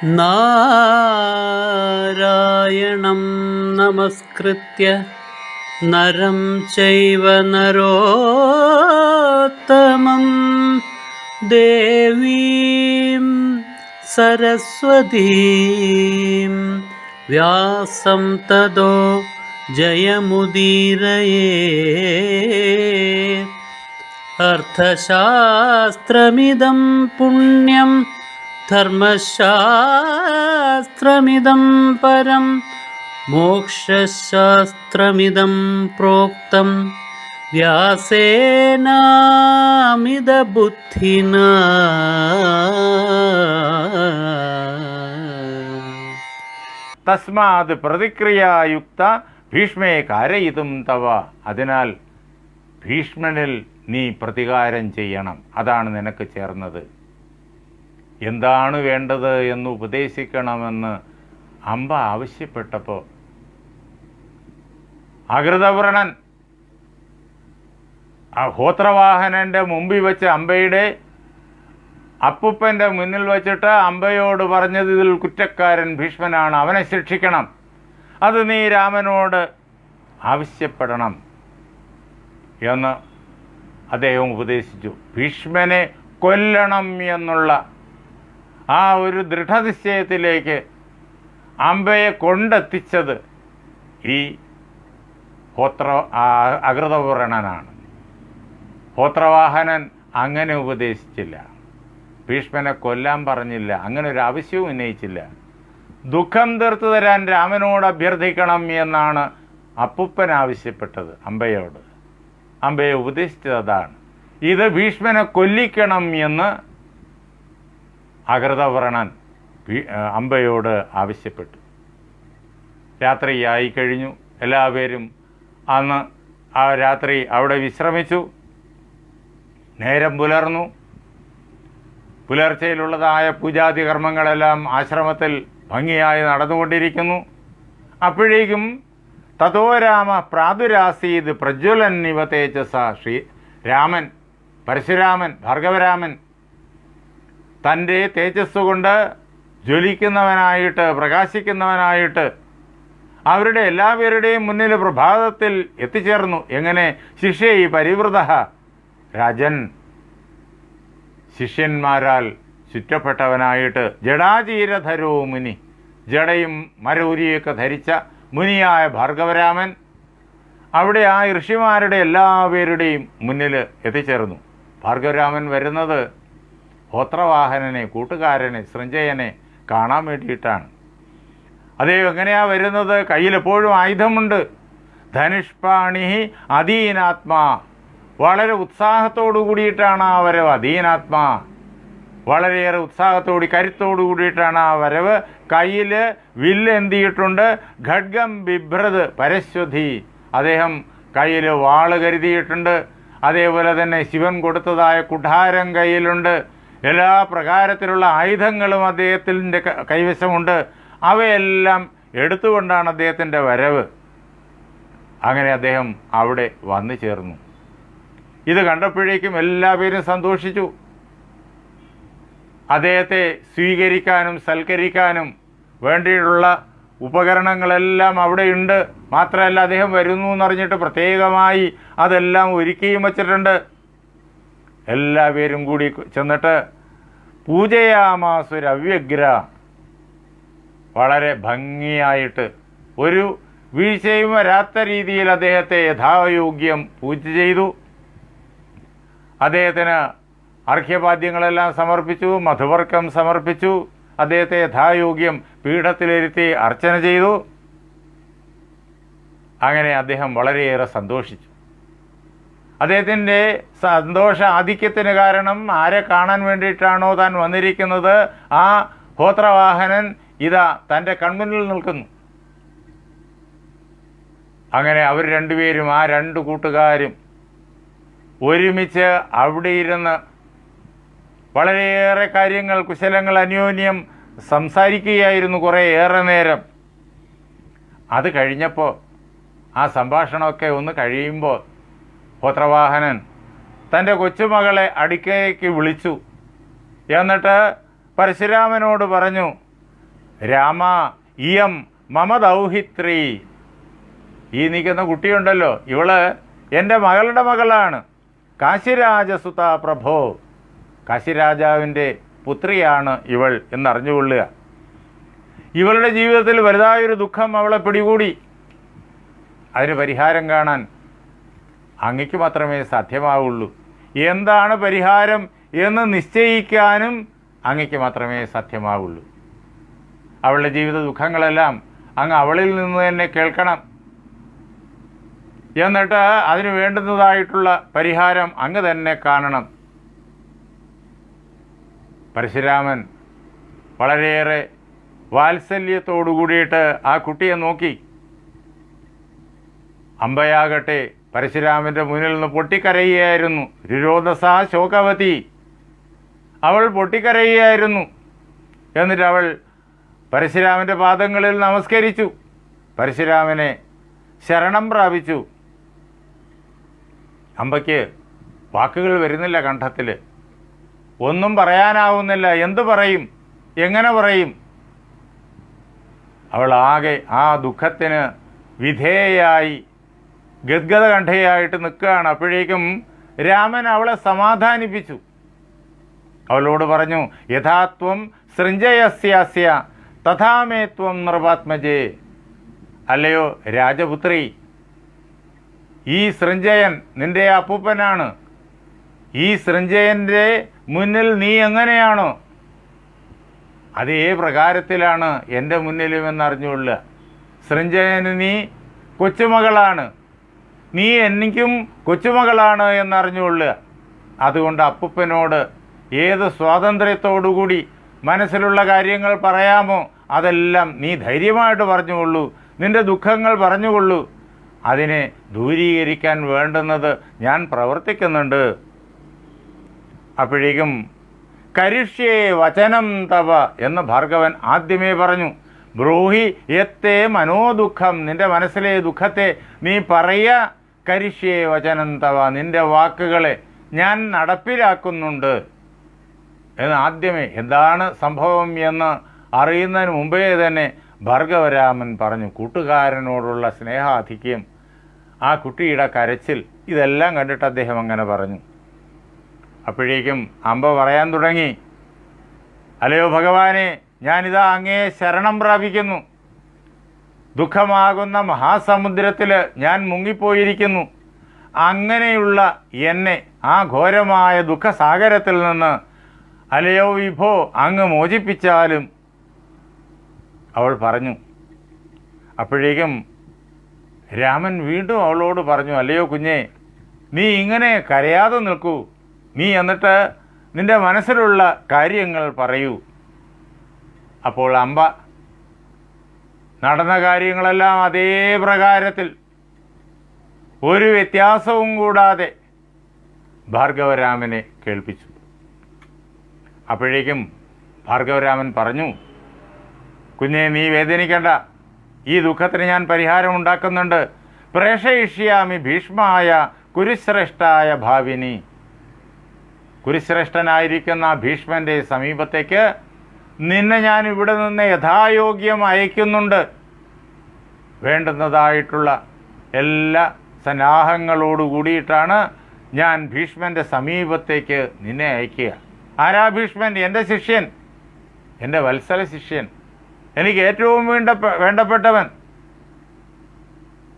നാരായണം നമസ്കൃത്യ നരം ചൈവ നരോത്തമം ദേവീം സരസ്വതീം വ്യാസം തതോ ജയമുദീരയേ. അർത്ഥശാസ്ത്രമിദം പുണ്യം ധർമ്മശാസ്ത്രമിദം പരം മോക്ഷശാസ്ത്രമിദം പ്രോക്തം വ്യാസേനാമിതബുദ്ധിനാ. തസ്മാത് പ്രതിക്രിയായുക്ത ഭീഷ്മേ കാരയിതും തവ. അതിനാൽ ഭീഷ്മനിൽ നീ പ്രതികാരം ചെയ്യണം, അതാണ് നിനക്ക് ചേർന്നത്. എന്താണ് വേണ്ടത് എന്ന് ഉപദേശിക്കണമെന്ന് അംബ ആവശ്യപ്പെട്ടപ്പോൾ അകൃതവ്രണൻ ആ ഹോത്രവാഹനൻ്റെ മുമ്പിൽ വെച്ച് അംബയുടെ അപ്പുപ്പൻ്റെ മുന്നിൽ വച്ചിട്ട് അംബയോട് പറഞ്ഞത്, ഇതിൽ കുറ്റക്കാരൻ ഭീഷ്മനാണ്, അവനെ ശിക്ഷിക്കണം, അത് നീ രാമനോട് ആവശ്യപ്പെടണം എന്ന് അദ്ദേഹം ഉപദേശിച്ചു. ഭീഷ്മനെ കൊല്ലണം എന്നുള്ള ആ ഒരു ദൃഢനിശ്ചയത്തിലേക്ക് അംബയെ കൊണ്ടെത്തിച്ചത് ഈ അകൃതപൂരണനാണ്. ഹോത്രവാഹനൻ അങ്ങനെ ഉപദേശിച്ചില്ല, ഭീഷ്മനെ കൊല്ലാൻ പറഞ്ഞില്ല, അങ്ങനെ ഒരു ആവശ്യവും ഉന്നയിച്ചില്ല. ദുഃഖം തീർത്തു തരാൻ രാമനോട് അഭ്യർത്ഥിക്കണം എന്നാണ് അപ്പുപ്പൻ ആവശ്യപ്പെട്ടത് അംബയോട്. അംബയെ ഉപദേശിച്ചത് അതാണ്. ഇത് ഭീഷ്മനെ കൊല്ലിക്കണം എന്ന് അകൃതവ്രണൻ അംബയോട് ആവശ്യപ്പെട്ടു. രാത്രിയായി കഴിഞ്ഞു. എല്ലാവരും അന്ന് ആ രാത്രി അവിടെ വിശ്രമിച്ചു. നേരം പുലർന്നു. പുലർച്ചയിലുള്ളതായ പൂജാതി കർമ്മങ്ങളെല്ലാം ആശ്രമത്തിൽ ഭംഗിയായി നടന്നുകൊണ്ടിരിക്കുന്നു. അപ്പോഴേക്കും തതോ രാമ പ്രാദുരാസീത് പ്രജ്വലൻ ഇവ തേജസ. രാമൻ, പരശുരാമൻ, ഭാർഗവരാമൻ തൻ്റെ തേജസ് കൊണ്ട് ജ്വലിക്കുന്നവനായിട്ട്, പ്രകാശിക്കുന്നവനായിട്ട് അവരുടെ എല്ലാവരുടെയും മുന്നിൽ പ്രഭാതത്തിൽ എത്തിച്ചേർന്നു. എങ്ങനെ? ശിഷ്യൈ പരിവൃത. രാജൻ ശിഷ്യന്മാരാൽ ചുറ്റപ്പെട്ടവനായിട്ട്, ജടാചീരധരോ മുനി, ജടയും മരൂരിയൊക്കെ ധരിച്ച മുനിയായ ഭാർഗവരാമൻ അവിടെ ആ ഋഷിമാരുടെ എല്ലാവരുടെയും മുന്നിൽ എത്തിച്ചേർന്നു. ഭാർഗവരാമൻ വരുന്നത് ഹോത്രവാഹനനെ, കൂട്ടുകാരനെ, സൃഞ്ജയനെ കാണാൻ വേണ്ടിയിട്ടാണ്. അദ്ദേഹം എങ്ങനെയാണ് വരുന്നത്? കയ്യിലെപ്പോഴും ആയുധമുണ്ട്. ധനുഷ്പാണി അധീനാത്മാ. വളരെ ഉത്സാഹത്തോടു കൂടിയിട്ടാണ് ആ വരവ്. അധീനാത്മാ, വളരെയേറെ ഉത്സാഹത്തോടി കരുത്തോടു കൂടിയിട്ടാണ് ആ വരവ്. കയ്യിൽ വില്ല് എന്തിയിട്ടുണ്ട്. ഖഡ്ഗം ബിഭ്രത് പരശ്വതി. അദ്ദേഹം കയ്യിൽ വാള് കരുതിയിട്ടുണ്ട്. അതേപോലെ തന്നെ ശിവൻ കൊടുത്തതായ കുഠാരം കയ്യിലുണ്ട്. എല്ലാ പ്രകാരത്തിലുള്ള ആയുധങ്ങളും അദ്ദേഹത്തിൻ്റെ കൈവശമുണ്ട്. അവയെല്ലാം എടുത്തുകൊണ്ടാണ് അദ്ദേഹത്തിൻ്റെ വരവ്. അങ്ങനെ അദ്ദേഹം അവിടെ വന്നു ചേർന്നു. ഇത് കണ്ടപ്പോഴേക്കും എല്ലാവരും സന്തോഷിച്ചു. അദ്ദേഹത്തെ സ്വീകരിക്കാനും സൽക്കരിക്കാനും വേണ്ടിയിട്ടുള്ള ഉപകരണങ്ങളെല്ലാം അവിടെയുണ്ട്. മാത്രമല്ല, അദ്ദേഹം വരുന്നു എന്നറിഞ്ഞിട്ട് പ്രത്യേകമായി അതെല്ലാം ഒരുക്കിയും വച്ചിട്ടുണ്ട്. എല്ലാവരും കൂടി ചെന്നിട്ട് പൂജയാമാസുരവ്യഗ്ര. വളരെ ഭംഗിയായിട്ട്, ഒരു വീഴ്ചയും വരാത്ത രീതിയിൽ അദ്ദേഹത്തെ യഥായോഗ്യം പൂജ ചെയ്തു. അദ്ദേഹത്തിന് അർഘ്യപാദ്യങ്ങളെല്ലാം സമർപ്പിച്ചു, മധുവർക്കം സമർപ്പിച്ചു. അദ്ദേഹത്തെ യഥായോഗ്യം പീഠത്തിലിരുത്തി അർച്ചന ചെയ്തു. അങ്ങനെ അദ്ദേഹം വളരെയേറെ സന്തോഷിച്ചു. അദ്ദേഹത്തിൻ്റെ സന്തോഷ ആധിക്യത്തിന് കാരണം ആരെ കാണാൻ വേണ്ടിയിട്ടാണോ താൻ വന്നിരിക്കുന്നത്, ആ ഹോത്രവാഹനൻ ഇതാ തൻ്റെ കൺമുന്നിൽ നിൽക്കുന്നു. അങ്ങനെ അവർ രണ്ടുപേരും, ആ രണ്ട് കൂട്ടുകാരും ഒരുമിച്ച് അവിടെ ഇരുന്ന് വളരെയേറെ കാര്യങ്ങൾ, കുശലങ്ങൾ അന്യോന്യം സംസാരിക്കുകയായിരുന്നു കുറേ ഏറെ നേരം. അത് കഴിഞ്ഞപ്പോൾ, ആ സംഭാഷണമൊക്കെ ഒന്ന് കഴിയുമ്പോൾ, ഹോത്രവാഹനൻ തൻ്റെ കൊച്ചുമകളെ അടുക്കലേക്ക് വിളിച്ചു. എന്നിട്ട് പരശുരാമനോട് പറഞ്ഞു, രാമ ഇയം മമ ദൗഹിത്രി. ഈ നിൽക്കുന്ന കുട്ടിയുണ്ടല്ലോ, ഇവള് എൻ്റെ മകളുടെ മകളാണ്. കാശിരാജസുത പ്രഭോ, കാശിരാജാവിൻ്റെ പുത്രിയാണ് ഇവൾ എന്നറിഞ്ഞുകൊള്ളുക. ഇവളുടെ ജീവിതത്തിൽ വലുതായൊരു ദുഃഖം അവളെ പിടികൂടി. അതിന് പരിഹാരം കാണാൻ അങ്ങയ്ക്ക് മാത്രമേ സാധ്യമാവുള്ളൂ. എന്താണ് പരിഹാരം എന്ന് നിശ്ചയിക്കാനും അങ്ങയ്ക്ക് മാത്രമേ സാധ്യമാവുള്ളൂ. അവളുടെ ജീവിത ദുഃഖങ്ങളെല്ലാം അങ്ങ് അവളിൽ നിന്ന് തന്നെ കേൾക്കണം. എന്നിട്ട് അതിന് വേണ്ടുന്നതായിട്ടുള്ള പരിഹാരം അങ്ങ് തന്നെ കാണണം. പരശുരാമൻ വളരെയേറെ വാത്സല്യത്തോടു കൂടിയിട്ട് ആ കുട്ടിയെ നോക്കി. അമ്പയാകട്ടെ പരശുരാമൻ്റെ മുന്നിൽ നിന്ന് പൊട്ടിക്കരയുകയായിരുന്നു. രുരോദസാ ശോകവതി, അവൾ പൊട്ടിക്കരയുകയായിരുന്നു. എന്നിട്ട് അവൾ പരശുരാമൻ്റെ പാദങ്ങളിൽ നമസ്കരിച്ചു, പരശുരാമനെ ശരണം പ്രാപിച്ചു. അമ്പയ്ക്ക് വാക്കുകൾ വരുന്നില്ല കണ്ഠത്തിൽ, ഒന്നും പറയാനാവുന്നില്ല. എന്തു പറയും, എങ്ങനെ പറയും? അവൾ ആകെ ആ ദുഃഖത്തിന് വിധേയയായി ഗദ്ഗദകണ്ഠയായിട്ട് നിൽക്കുകയാണ്. അപ്പോഴേക്കും രാമൻ അവളെ സമാധാനിപ്പിച്ചു. അവളോട് പറഞ്ഞു, യഥാത്വം സൃഞ്ജയസ്യാസ്യ തഥാമേത്വം നൃപാത്മജേ. അല്ലയോ രാജപുത്രി, ഈ സൃഞ്ജയൻ നിന്റെ അപ്പൂപ്പനാണ്. ഈ സൃഞ്ജയൻ്റെ മുന്നിൽ നീ എങ്ങനെയാണോ അതേ പ്രകാരത്തിലാണ് എൻ്റെ മുന്നിലും എന്നറിഞ്ഞുകൊള്ളുക. സൃഞ്ജയന് നീ കൊച്ചുമകളാണ്, നീ എനിക്കും കൊച്ചുമകളാണ് എന്നറിഞ്ഞുകൊള്ളുക. അതുകൊണ്ട് അപ്പൂപ്പനോട് ഏത് സ്വാതന്ത്ര്യത്തോടുകൂടി മനസ്സിലുള്ള കാര്യങ്ങൾ പറയാമോ അതെല്ലാം നീ ധൈര്യമായിട്ട് പറഞ്ഞുകൊള്ളൂ, നിന്റെ ദുഃഖങ്ങൾ പറഞ്ഞുകൊള്ളൂ. അതിനെ ദൂരീകരിക്കാൻ വേണ്ടുന്നത് ഞാൻ പ്രവർത്തിക്കുന്നുണ്ട്. അപ്പോഴേക്കും കരിഷ്യേ വചനം തവ എന്ന് ഭാർഗവൻ ആദ്യമേ പറഞ്ഞു. ബ്രൂഹി യത്തേ മനോദുഃഖം, നിന്റെ മനസ്സിലെ ദുഃഖത്തെ നീ പറയുക. കരിഷ്യേ വചനം തവ, നിന്റെ വാക്കുകളെ ഞാൻ നടപ്പിലാക്കുന്നുണ്ട് എന്ന് ആദ്യമേ എന്താണ് സംഭവം എന്ന് അറിയുന്നതിന് മുമ്പേ തന്നെ ഭാർഗവരാമൻ പറഞ്ഞു. കൂട്ടുകാരനോടുള്ള സ്നേഹാധിക്യം, ആ കുട്ടിയുടെ കരച്ചിൽ, ഇതെല്ലാം കണ്ടിട്ട് അദ്ദേഹം അങ്ങനെ പറഞ്ഞു. അപ്പോഴേക്കും അമ്പ പറയാൻ തുടങ്ങി, അല്ലയോ ഭഗവാനെ, ഞാനിതാ അങ്ങയെ ശരണം പ്രാപിക്കുന്നു. ദുഃഖമാകുന്ന മഹാസമുദ്രത്തിൽ ഞാൻ മുങ്ങിപ്പോയിരിക്കുന്നു. അങ്ങനെയുള്ള എന്നെ ആ ഘോരമായ ദുഃഖസാഗരത്തിൽ നിന്ന് അല്ലയോ വിഭോ അങ്ങ് മോചിപ്പിച്ചാലും അവൾ പറഞ്ഞു. അപ്പോഴേക്കും രാമൻ വീണ്ടും അവളോട് പറഞ്ഞു, അല്ലയോ കുഞ്ഞേ, നീ ഇങ്ങനെ കരയാതെ നിൽക്കൂ. നീ എന്നിട്ട് നിന്റെ മനസ്സിലുള്ള കാര്യങ്ങൾ പറയൂ. അപ്പോൾ അമ്പ നടന്ന കാര്യങ്ങളെല്ലാം അതേ പ്രകാരത്തിൽ ഒരു വ്യത്യാസവും കൂടാതെ ഭാർഗവരാമനെ കേൾപ്പിച്ചു. അപ്പോഴേക്കും ഭാർഗവരാമൻ പറഞ്ഞു, കുഞ്ഞെ നീ വേദനിക്കണ്ട, ഈ ദുഃഖത്തിന് ഞാൻ പരിഹാരം ഉണ്ടാക്കുന്നുണ്ട്. പ്രേഷയിഷ്യാമി ഭീഷ്മായ കുരുശ്രേഷ്ഠായ ഭാവിനി. കുരുശ്രേഷ്ഠനായിരിക്കുന്ന ഭീഷ്മൻ്റെ സമീപത്തേക്ക് നിന്നെ ഞാൻ ഇവിടെ നിന്ന് യഥായോഗ്യം അയക്കുന്നുണ്ട്. വേണ്ടുന്നതായിട്ടുള്ള എല്ലാ സന്നാഹങ്ങളോടുകൂടിയിട്ടാണ് ഞാൻ ഭീഷ്മൻ്റെ സമീപത്തേക്ക് നിന്നെ അയക്കുക. ആരാ ഭീഷ്മൻ? എൻ്റെ ശിഷ്യൻ, എൻ്റെ വത്സല ശിഷ്യൻ, എനിക്ക് ഏറ്റവും വേണ്ടപ്പെട്ടവൻ.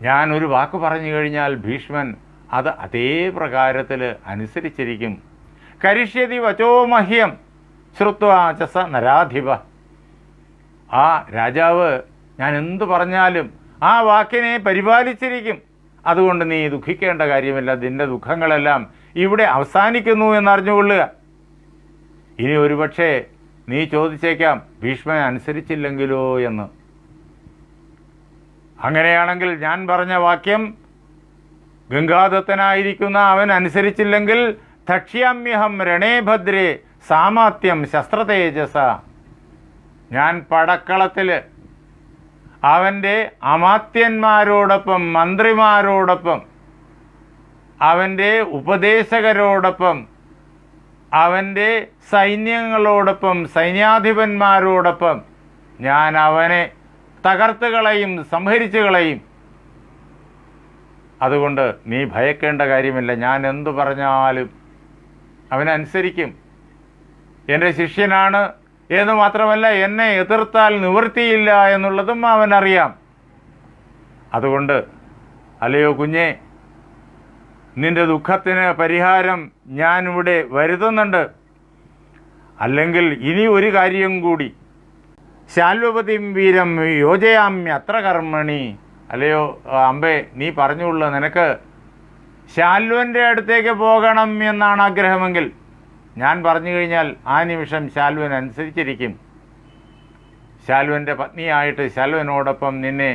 ഞാൻ ഒരു വാക്ക് പറഞ്ഞു കഴിഞ്ഞാൽ ഭീഷ്മൻ അത് അതേ പ്രകാരത്തിൽ അനുസരിച്ചിരിക്കും. കരിഷ്യതി വചോ മഹ്യം ശ്രുത്വാചസ നരാധിപ. ആ രാജാവ് ഞാൻ എന്തു പറഞ്ഞാലും ആ വാക്കിനെ പരിപാലിച്ചിരിക്കും. അതുകൊണ്ട് നീ ദുഃഖിക്കേണ്ട കാര്യമില്ല, നിന്റെ ദുഃഖങ്ങളെല്ലാം ഇവിടെ അവസാനിക്കുന്നു എന്നറിഞ്ഞുകൊള്ളുക. ഇനി ഒരുപക്ഷെ നീ ചോദിച്ചേക്കാം, ഭീഷ്മൻ അനുസരിച്ചില്ലെങ്കിലോ എന്ന്. അങ്ങനെയാണെങ്കിൽ ഞാൻ പറഞ്ഞ വാക്യം ഗംഗാദത്തനായിരിക്കുന്ന അവൻ അനുസരിച്ചില്ലെങ്കിൽ തക്ഷ്യാമ്യഹം രണേ ഭദ്രേ സാമാത്യം ശസ്ത്രതേജസ. ഞാൻ പടക്കളത്തിൽ അവൻ്റെ അമാത്യന്മാരോടൊപ്പം, മന്ത്രിമാരോടൊപ്പം, അവൻ്റെ ഉപദേശകരോടൊപ്പം, അവൻ്റെ സൈന്യങ്ങളോടൊപ്പം, സൈന്യാധിപന്മാരോടൊപ്പം ഞാൻ അവനെ തകർത്ത് കളയും, സംഹരിച്ചു കളയും. അതുകൊണ്ട് നീ ഭയക്കേണ്ട കാര്യമില്ല. ഞാൻ എന്തു പറഞ്ഞാലും അവനനുസരിക്കും. എൻ്റെ ശിഷ്യനാണ് എന്ന് മാത്രമല്ല, എന്നെ എതിർത്താൽ നിവൃത്തിയില്ല എന്നുള്ളതും അവനറിയാം. അതുകൊണ്ട് അല്ലയോ കുഞ്ഞെ, നിന്റെ ദുഃഖത്തിന് പരിഹാരം ഞാനിവിടെ വരുത്തുന്നുണ്ട്. അല്ലെങ്കിൽ ഇനി ഒരു കാര്യം കൂടി, ശാൽവപതിം വീരം യോജയാമ്യ അത്ര കർമ്മണി. അല്ലയോ അമ്പേ, നീ പറഞ്ഞുള്ളൂ, നിനക്ക് ശാൽവൻ്റെ അടുത്തേക്ക് പോകണം എന്നാണ് ആഗ്രഹമെങ്കിൽ ഞാൻ പറഞ്ഞു കഴിഞ്ഞാൽ ആ നിമിഷം ശാൽവൻ അനുസരിച്ചിരിക്കും. ശാൽവൻ്റെ പത്നിയായിട്ട് ശാൽവനോടൊപ്പം നിന്നെ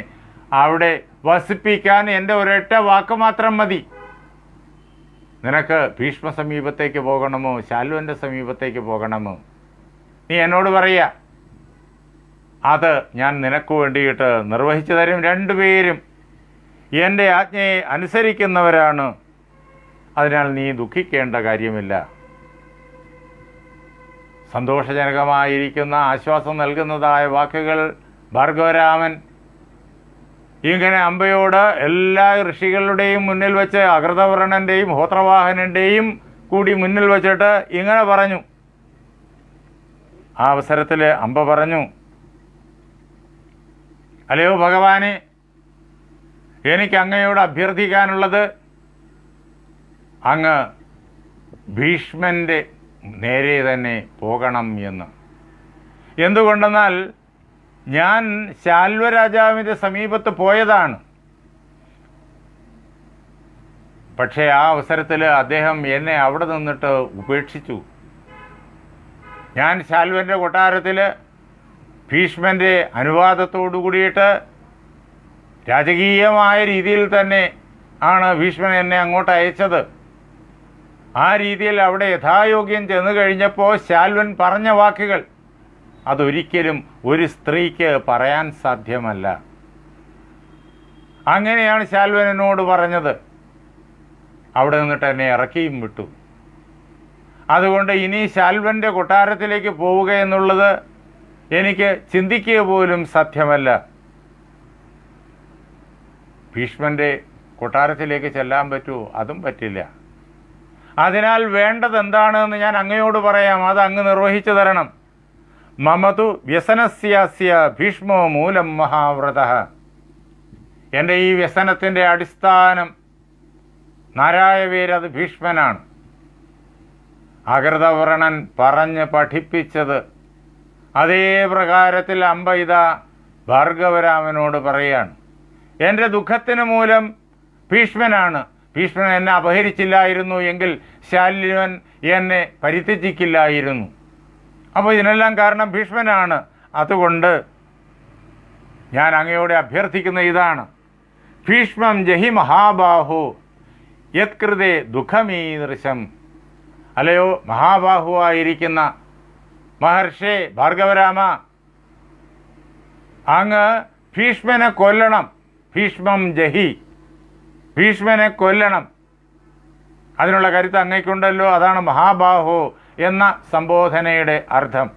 അവിടെ വസിപ്പിക്കാൻ എൻ്റെ ഒരൊറ്റ വാക്ക് മാത്രം മതി. നിനക്ക് ഭീഷ്മ സമീപത്തേക്ക് പോകണമോ ശാൽവൻ്റെ സമീപത്തേക്ക് പോകണമോ, നീ എന്നോട് പറയുക. അത് ഞാൻ നിനക്ക് വേണ്ടിയിട്ട് നിർവഹിച്ചു തരും. രണ്ടുപേരും എൻ്റെ ആജ്ഞയെ അനുസരിക്കുന്നവരാണ്. അതിനാൽ നീ ദുഃഖിക്കേണ്ട കാര്യമില്ല. സന്തോഷജനകമായിരിക്കുന്ന, ആശ്വാസം നൽകുന്നതായ വാക്കുകൾ ഭാർഗവരാമൻ ഇങ്ങനെ അമ്പയോട് എല്ലാ ഋഷികളുടെയും മുന്നിൽ വെച്ച്, അകൃതവർണൻ്റെയും ഹോത്രവാഹനൻ്റെയും കൂടി മുന്നിൽ വച്ചിട്ട് ഇങ്ങനെ പറഞ്ഞു. ആ അവസരത്തിൽ അമ്പ പറഞ്ഞു, അല്ലയോ ഭഗവാനെ, എനിക്ക് അങ്ങയോട് അഭ്യർത്ഥിക്കാനുള്ളത് അങ്ങ് ഭീഷ്മൻ്റെ നേരെ തന്നെ പോകണം എന്ന്. എന്തുകൊണ്ടെന്നാൽ ഞാൻ ശാൽവരാജാവിൻ്റെ സമീപത്ത് പോയതാണ്. പക്ഷേ ആ അവസരത്തിൽ അദ്ദേഹം എന്നെ അവിടെ നിന്നിട്ട് ഉപേക്ഷിച്ചു. ഞാൻ ശാൽവൻ്റെ കൊട്ടാരത്തിൽ ഭീഷ്മൻ്റെ അനുവാദത്തോടു കൂടിയിട്ട് രാജകീയമായ രീതിയിൽ തന്നെ ആണ് ഭീഷ്മൻ എന്നെ അങ്ങോട്ട് അയച്ചത്. ആ രീതിയിൽ അവിടെ യഥായോഗ്യം ചെന്നു കഴിഞ്ഞപ്പോൾ ശാൽവൻ പറഞ്ഞ വാക്കുകൾ അതൊരിക്കലും ഒരു സ്ത്രീക്ക് പറയാൻ സാധ്യമല്ല. അങ്ങനെയാണ് ശാൽവൻ എന്നോട് പറഞ്ഞത്. അവിടെ നിന്നിട്ട് എന്നെ ഇറക്കിയും വിട്ടു. അതുകൊണ്ട് ഇനി ശാൽവൻ്റെ കൊട്ടാരത്തിലേക്ക് പോവുക എന്നുള്ളത് എനിക്ക് ചിന്തിക്കുക പോലും സാധ്യമല്ല. ഭീഷ്മൻ്റെ കൊട്ടാരത്തിലേക്ക് ചെല്ലാൻ പറ്റുമോ? അതും പറ്റില്ല. അതിനാൽ വേണ്ടത് എന്താണെന്ന് ഞാൻ അങ്ങയോട് പറയാം, അത് അങ്ങ് നിർവഹിച്ചു തരണം. മമതു വ്യസനസ്യാസ്യ ഭീഷ്മോ മൂലം മഹാവ്രതഃ. എൻ്റെ ഈ വ്യസനത്തിൻ്റെ അടിസ്ഥാനം നാരായണ ഭീഷ്മനാണ്. അകൃതവ്രണൻ പറഞ്ഞ് പഠിപ്പിച്ചത് അതേ പ്രകാരത്തിൽ അമ്പ ഇതാ ഭാർഗവരാമനോട് പറയാണ്. എൻ്റെ ദുഃഖത്തിന് മൂലം ഭീഷ്മനാണ്. ഭീഷ്മൻ എന്നെ അപഹരിച്ചില്ലായിരുന്നു എങ്കിൽ ശാൽവൻ എന്നെ പരിത്യജിക്കില്ലായിരുന്നു. അപ്പോൾ ഇതിനെല്ലാം കാരണം ഭീഷ്മനാണ്. അതുകൊണ്ട് ഞാൻ അങ്ങയോടെ അഭ്യർത്ഥിക്കുന്ന ഇതാണ്, ഭീഷ്മം ജഹി മഹാബാഹു യത്കൃതേ ദുഃഖമീദൃശം. അല്ലയോ മഹാബാഹുവായിരിക്കുന്ന മഹർഷേ ഭാർഗവരാമ, അങ്ങ് ഭീഷ്മനെ കൊല്ലണം. ഭീഷ്മം ജഹി, ഭീഷ്മനെ കൊല്ലണം. അതിനുള്ള കരുത്ത് അങ്ങയ്ക്കുണ്ടല്ലോ. അതാണ് മഹാബാഹോ എന്ന സംബോധനയുടെ അർത്ഥം.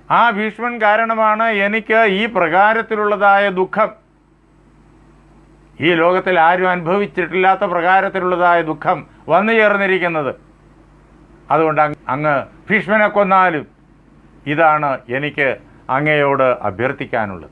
ആ ഭീഷ്മൻ കാരണമാണ് എനിക്ക് ഈ പ്രകാരത്തിലുള്ളതായ ദുഃഖം, ഈ ലോകത്തിൽ ആരും അനുഭവിച്ചിട്ടില്ലാത്ത പ്രകാരത്തിലുള്ളതായ ദുഃഖം വന്നു ചേർന്നിരിക്കുന്നത്. അതുകൊണ്ട് അങ്ങ് ഭീഷ്മനെ കൊന്നാലും ഇതാണ് എനിക്ക് അങ്ങയോട് അഭ്യർത്ഥിക്കാനുള്ളത്.